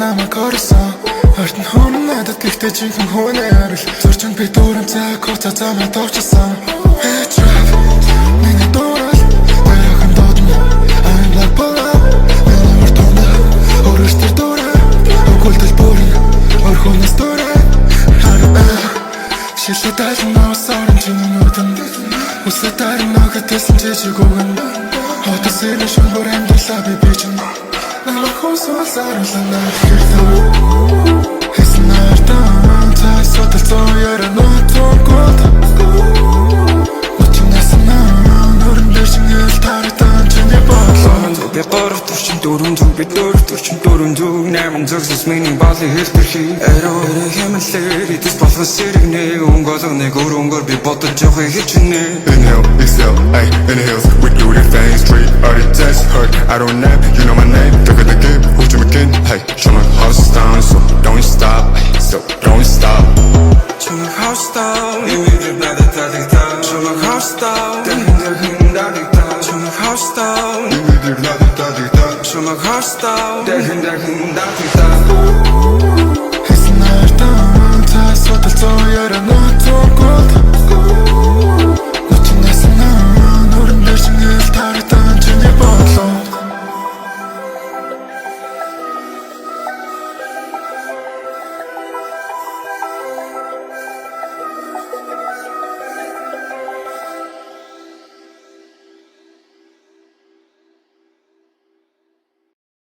намайг орсон Артн хүн надад гэхдээ жинхэнэ хүн ярил Зурчин би дүүрэн цаг хуцаа замаа товчсон Trap миний дуурал Баяхан додно I'm like Paula Миний мартуна Өөрөстөр дуурай Өгүүлдэл бүрэн Орхунаас дуурай Шилээ дайлан навасаран чиний нүдэн Үсээ дайран ноготэлсэн жижиг үгэн Хотос ирэн шүн бүр амьдралаа би чинь Намайг хусвал саралан нахирдэн Хэсэн артан цай сотал цоо яран нотон гот Утин насан нөрөн дэшин ил таритан чиний бодлоо Би борох төрчин дөрөн зүг би дөрөх төрчин дөрөн зүг найман зөвсөс миний баалын хэлбэрхий Эрөө хэмэллэр идэс болгон сэрэгнэ Өнгөлгнэг өрөнгөр би бодож явах хичнэ Inhale, exhale, ay, inhales We do the things straight out of test hurt, I don't name, you know my name Look at the game, who's Jim McKinn Hey, show my house down, so don't stop ay, so don't stop Show my house down 이미들 나듯하듯하 Show my house down 대흔대흔다듯하 Show my house down 이미들 나듯하듯하 Show my house down 대흔대흔다듯하 Хэсэн артан цай сотал цоо яран